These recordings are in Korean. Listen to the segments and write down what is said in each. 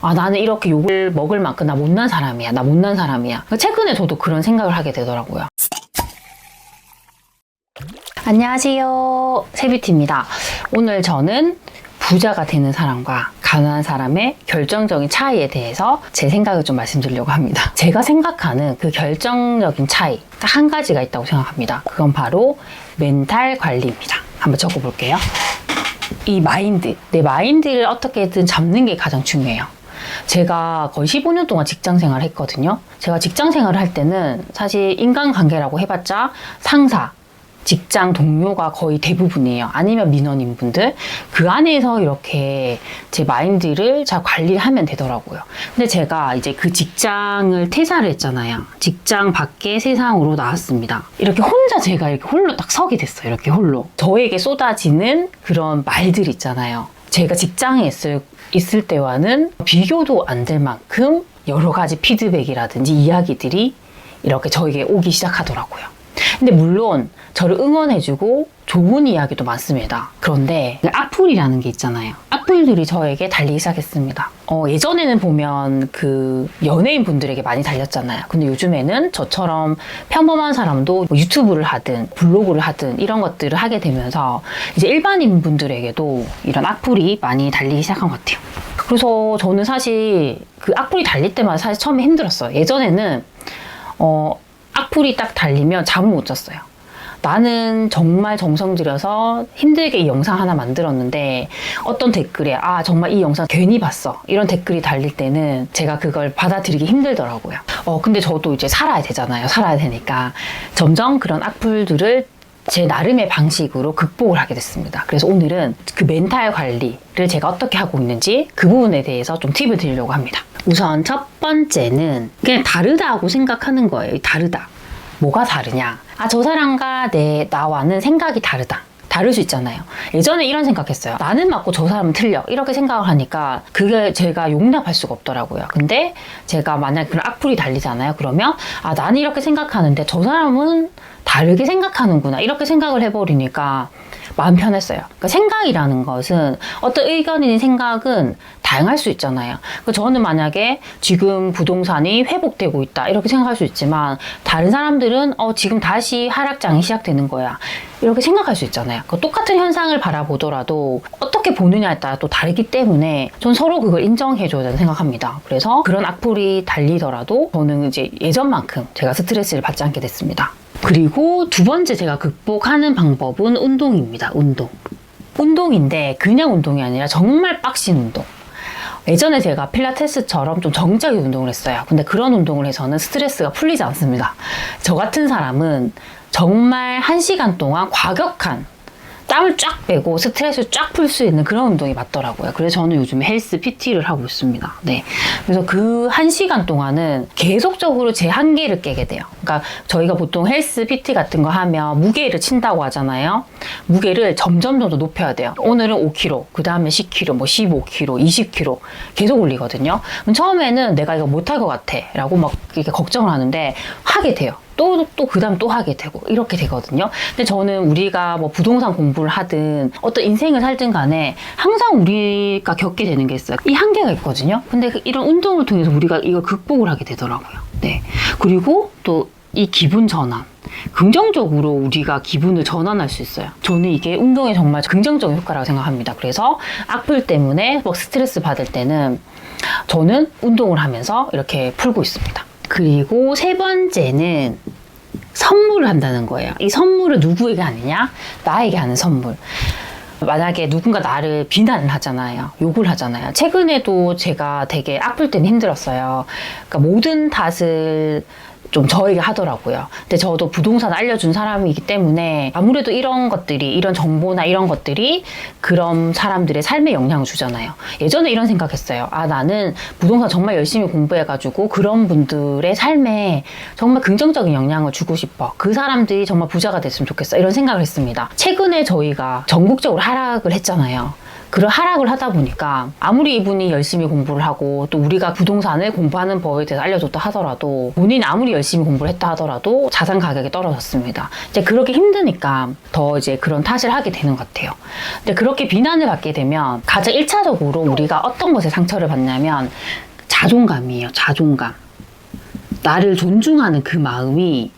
아, 나는 이렇게 욕을 먹을 만큼 나 못난 사람이야. 나 못난 사람이야. 최근에 저도 그런 생각을 하게 되더라고요. 안녕하세요. 세뷰티입니다. 오늘 저는 부자가 되는 사람과 가난한 사람의 결정적인 차이에 대해서 제 생각을 좀 말씀드리려고 합니다. 제가 생각하는 그 결정적인 차이 딱 한 가지가 있다고 생각합니다. 그건 바로 멘탈 관리입니다. 한번 적어볼게요. 이 마인드, 내 마인드를 어떻게든 잡는 게 가장 중요해요. 제가 거의 15년 동안 직장 생활을 했거든요. 제가 직장 생활을 할 때는 사실 인간관계라고 해봤자 상사, 직장 동료가 거의 대부분이에요. 아니면 민원인분들. 그 안에서 이렇게 제 마인드를 잘 관리를 하면 되더라고요. 근데 제가 이제 그 직장을 퇴사를 했잖아요. 직장 밖에 세상으로 나왔습니다. 이렇게 혼자 제가 이렇게 홀로 딱 서게 됐어요. 이렇게 홀로. 저에게 쏟아지는 그런 말들 있잖아요. 제가 직장에 있을 때와는 비교도 안 될 만큼 여러 가지 피드백이라든지 이야기들이 이렇게 저에게 오기 시작하더라고요. 근데 물론 저를 응원해주고 좋은 이야기도 많습니다. 그런데 악플이라는 게 있잖아요. 악플들이 저에게 달리기 시작했습니다. 예전에는 보면 그 연예인 분들에게 많이 달렸잖아요. 근데 요즘에는 저처럼 평범한 사람도 뭐 유튜브를 하든 블로그를 하든 이런 것들을 하게 되면서 이제 일반인 분들에게도 이런 악플이 많이 달리기 시작한 것 같아요. 그래서 저는 사실 그 악플이 달릴 때마다 사실 처음에 힘들었어요. 예전에는 악플이 딱 달리면 잠을 못 잤어요. 나는 정말 정성 들여서 힘들게 이 영상 하나 만들었는데 어떤 댓글에 아 정말 이 영상 괜히 봤어 이런 댓글이 달릴 때는 제가 그걸 받아들이기 힘들더라고요. 근데 저도 이제 살아야 되잖아요. 살아야 되니까 점점 그런 악플들을 제 나름의 방식으로 극복을 하게 됐습니다. 그래서 오늘은 그 멘탈 관리를 제가 어떻게 하고 있는지 그 부분에 대해서 좀 팁을 드리려고 합니다. 우선 첫 번째는 그냥 다르다고 생각하는 거예요. 다르다. 뭐가 다르냐? 저 사람과 나와는 생각이 다르다. 다를 수 있잖아요. 예전에 이런 생각했어요. 나는 맞고 저 사람은 틀려. 이렇게 생각을 하니까 그게 제가 용납할 수가 없더라고요. 근데 제가 만약 그런 악플이 달리잖아요. 그러면 나는 이렇게 생각하는데 저 사람은 다르게 생각하는구나. 이렇게 생각을 해버리니까 마음 편했어요. 그러니까 생각이라는 것은 어떤 의견이나 생각은 다양할 수 있잖아요. 저는 만약에 지금 부동산이 회복되고 있다 이렇게 생각할 수 있지만 다른 사람들은 지금 다시 하락장이 시작되는 거야 이렇게 생각할 수 있잖아요. 똑같은 현상을 바라보더라도 어떻게 보느냐에 따라 또 다르기 때문에 전 서로 그걸 인정해줘야 된다고 생각합니다. 그래서 그런 악플이 달리더라도 저는 이제 예전만큼 제가 스트레스를 받지 않게 됐습니다. 그리고 두 번째 제가 극복하는 방법은 운동입니다. 운동인데 그냥 운동이 아니라 정말 빡신 운동. 예전에 제가 필라테스처럼 좀 정적인 운동을 했어요. 근데 그런 운동을 해서는 스트레스가 풀리지 않습니다. 저 같은 사람은 정말 1시간 동안 과격한 땀을 쫙 빼고 스트레스를 쫙 풀 수 있는 그런 운동이 맞더라고요. 그래서 저는 요즘 헬스 PT를 하고 있습니다. 네. 그래서 그 1시간 동안은 계속적으로 제 한계를 깨게 돼요. 그러니까 저희가 보통 헬스 PT 같은 거 하면 무게를 친다고 하잖아요. 무게를 점점 더 높여야 돼요. 오늘은 5kg, 그 다음에 10kg, 뭐 15kg, 20kg 계속 올리거든요. 그럼 처음에는 내가 이거 못할 것 같아 라고 막 이렇게 걱정을 하는데 하게 돼요. 또 그 다음 또 하게 되고 이렇게 되거든요. 근데 저는 우리가 뭐 부동산 공부를 하든 어떤 인생을 살든 간에 항상 우리가 겪게 되는 게 있어요. 이 한계가 있거든요. 근데 이런 운동을 통해서 우리가 이걸 극복을 하게 되더라고요. 네. 그리고 또 이 기분 전환. 긍정적으로 우리가 기분을 전환할 수 있어요. 저는 이게 운동에 정말 긍정적인 효과라고 생각합니다. 그래서 악플 때문에 막 스트레스 받을 때는 저는 운동을 하면서 이렇게 풀고 있습니다. 그리고 세 번째는 선물을 한다는 거예요. 이 선물을 누구에게 하느냐? 나에게 하는 선물. 만약에 누군가 나를 비난을 하잖아요. 욕을 하잖아요. 최근에도 제가 되게 악플 때는 힘들었어요. 그러니까 모든 탓을 좀 저에게 하더라고요. 근데 저도 부동산 알려준 사람이기 때문에 아무래도 이런 것들이, 이런 정보나 이런 것들이 그런 사람들의 삶에 영향을 주잖아요. 예전에 이런 생각했어요. 나는 부동산 정말 열심히 공부해가지고 그런 분들의 삶에 정말 긍정적인 영향을 주고 싶어. 그 사람들이 정말 부자가 됐으면 좋겠어. 이런 생각을 했습니다. 최근에 저희가 전국적으로 하락을 했잖아요. 그런 하락을 하다 보니까 아무리 이분이 열심히 공부를 하고 또 우리가 부동산을 공부하는 법에 대해서 알려줬다 하더라도 본인이 아무리 열심히 공부를 했다 하더라도 자산 가격이 떨어졌습니다. 이제 그렇게 힘드니까 더 이제 그런 탓을 하게 되는 것 같아요. 근데 그렇게 비난을 받게 되면 가장 1차적으로 우리가 어떤 것에 상처를 받냐면 자존감이에요. 자존감. 나를 존중하는 그 마음이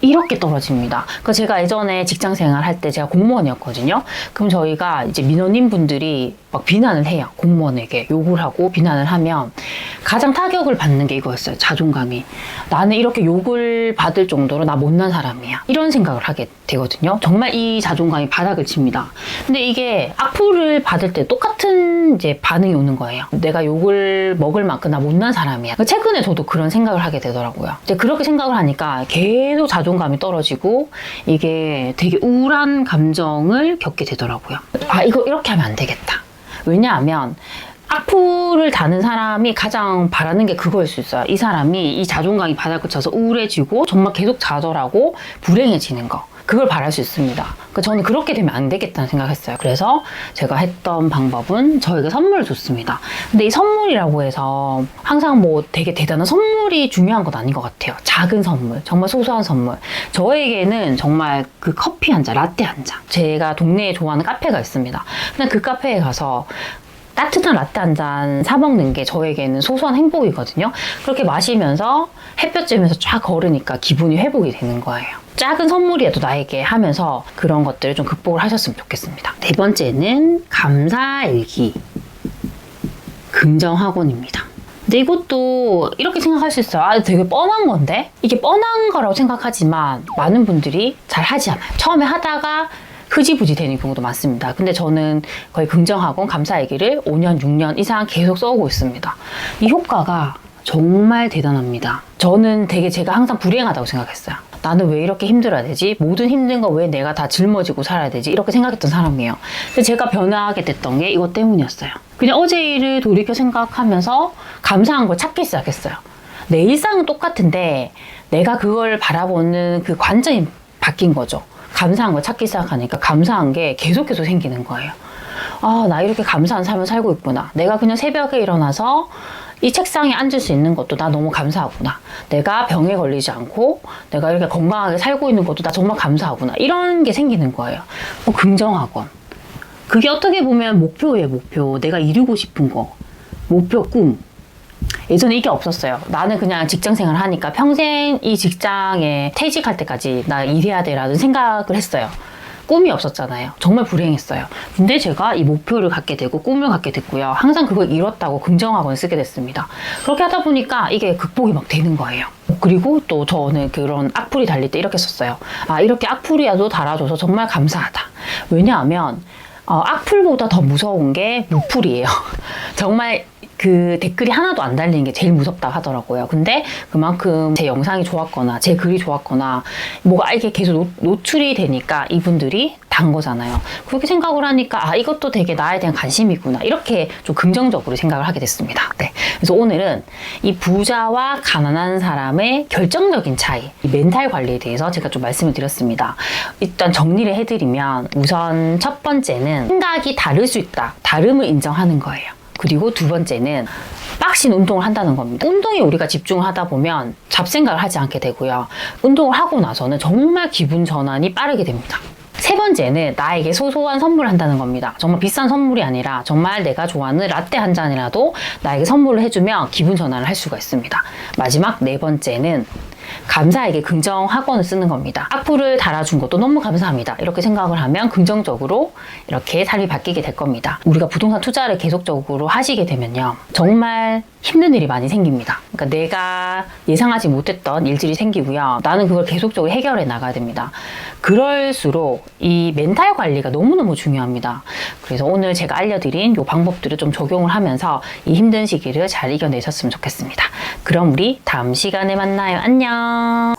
이렇게 떨어집니다. 그러니까 제가 예전에 직장 생활 할 때 제가 공무원이었거든요. 그럼 저희가 이제 민원인 분들이 막 비난을 해요. 공무원에게 욕을 하고 비난을 하면 가장 타격을 받는 게 이거였어요. 자존감이. 나는 이렇게 욕을 받을 정도로 나 못난 사람이야. 이런 생각을 하게 되거든요. 정말 이 자존감이 바닥을 칩니다. 근데 이게 악플을 받을 때 똑같은 이제 반응이 오는 거예요. 내가 욕을 먹을 만큼 나 못난 사람이야. 최근에 저도 그런 생각을 하게 되더라고요. 이제 그렇게 생각을 하니까 계속 자존감이 떨어지고 이게 되게 우울한 감정을 겪게 되더라고요. 아, 이거 이렇게 하면 안 되겠다. 왜냐하면 악플을 다는 사람이 가장 바라는 게 그거일 수 있어요. 이 사람이 이 자존감이 바닥을 쳐서 우울해지고 정말 계속 좌절하고 불행해지는 거. 그걸 바랄 수 있습니다. 그러니까 저는 그렇게 되면 안 되겠다는 생각했어요. 그래서 제가 했던 방법은 저에게 선물을 줬습니다. 근데 이 선물이라고 해서 항상 뭐 되게 대단한 선물이 중요한 건 아닌 것 같아요. 작은 선물, 정말 소소한 선물. 저에게는 정말 그 커피 한 잔, 라떼 한 잔. 제가 동네에 좋아하는 카페가 있습니다. 근데 그 카페에 가서 따뜻한 라떼 한 잔 사 먹는 게 저에게는 소소한 행복이거든요. 그렇게 마시면서 햇볕 쬐면서 쫙 걸으니까 기분이 회복이 되는 거예요. 작은 선물이라도 나에게 하면서 그런 것들을 좀 극복을 하셨으면 좋겠습니다. 네 번째는 감사일기. 긍정학원입니다. 근데 이것도 이렇게 생각할 수 있어요. 아, 되게 뻔한 건데? 이게 뻔한 거라고 생각하지만 많은 분들이 잘 하지 않아요. 처음에 하다가 흐지부지 되는 경우도 많습니다. 근데 저는 거의 긍정학원 감사일기를 5년, 6년 이상 계속 써오고 있습니다. 이 효과가 정말 대단합니다. 저는 되게 제가 항상 불행하다고 생각했어요. 나는 왜 이렇게 힘들어야 되지? 모든 힘든 거 왜 내가 다 짊어지고 살아야 되지? 이렇게 생각했던 사람이에요. 근데 제가 변화하게 됐던 게 이것 때문이었어요. 그냥 어제 일을 돌이켜 생각하면서 감사한 걸 찾기 시작했어요. 내 일상은 똑같은데 내가 그걸 바라보는 그 관점이 바뀐 거죠. 감사한 걸 찾기 시작하니까 감사한 게 계속해서 생기는 거예요. 아, 나 이렇게 감사한 삶을 살고 있구나. 내가 그냥 새벽에 일어나서 이 책상에 앉을 수 있는 것도 나 너무 감사하구나. 내가 병에 걸리지 않고 내가 이렇게 건강하게 살고 있는 것도 나 정말 감사하구나. 이런 게 생기는 거예요. 긍정학원. 그게 어떻게 보면 목표예요, 목표. 내가 이루고 싶은 거. 목표, 꿈. 예전에 이게 없었어요. 나는 그냥 직장 생활 하니까 평생 이 직장에 퇴직할 때까지 나 일해야 돼라는 생각을 했어요. 꿈이 없었잖아요. 정말 불행했어요. 근데 제가 이 목표를 갖게 되고 꿈을 갖게 됐고요. 항상 그걸 이뤘다고 긍정학원을 쓰게 됐습니다. 그렇게 하다 보니까 이게 극복이 막 되는 거예요. 그리고 또 저는 그런 악플이 달릴 때 이렇게 썼어요. 아, 이렇게 악플이라도 달아줘서 정말 감사하다. 왜냐하면 악플보다 더 무서운 게 무플이에요. 정말 그 댓글이 하나도 안 달리는 게 제일 무섭다 하더라고요. 근데 그만큼 제 영상이 좋았거나 제 글이 좋았거나 뭐가 이렇게 계속 노출이 되니까 이분들이 단 거잖아요. 그렇게 생각을 하니까 아, 이것도 되게 나에 대한 관심이구나. 이렇게 좀 긍정적으로 생각을 하게 됐습니다. 네. 그래서 오늘은 이 부자와 가난한 사람의 결정적인 차이, 이 멘탈 관리에 대해서 제가 좀 말씀을 드렸습니다. 일단 정리를 해드리면 우선 첫 번째는 생각이 다를 수 있다. 다름을 인정하는 거예요. 그리고 두 번째는 빡신 운동을 한다는 겁니다. 운동에 우리가 집중을 하다 보면 잡생각을 하지 않게 되고요. 운동을 하고 나서는 정말 기분 전환이 빠르게 됩니다. 세 번째는 나에게 소소한 선물을 한다는 겁니다. 정말 비싼 선물이 아니라 정말 내가 좋아하는 라떼 한 잔이라도 나에게 선물을 해주면 기분 전환을 할 수가 있습니다. 마지막 네 번째는 감사에게 긍정학원을 쓰는 겁니다. 악플을 달아준 것도 너무 감사합니다. 이렇게 생각을 하면 긍정적으로 이렇게 삶이 바뀌게 될 겁니다. 우리가 부동산 투자를 계속적으로 하시게 되면요. 정말 힘든 일이 많이 생깁니다. 그러니까 내가 예상하지 못했던 일들이 생기고요. 나는 그걸 계속적으로 해결해 나가야 됩니다. 그럴수록 이 멘탈 관리가 너무너무 중요합니다. 그래서 오늘 제가 알려드린 이 방법들을 좀 적용을 하면서 이 힘든 시기를 잘 이겨내셨으면 좋겠습니다. 그럼 우리 다음 시간에 만나요. 안녕.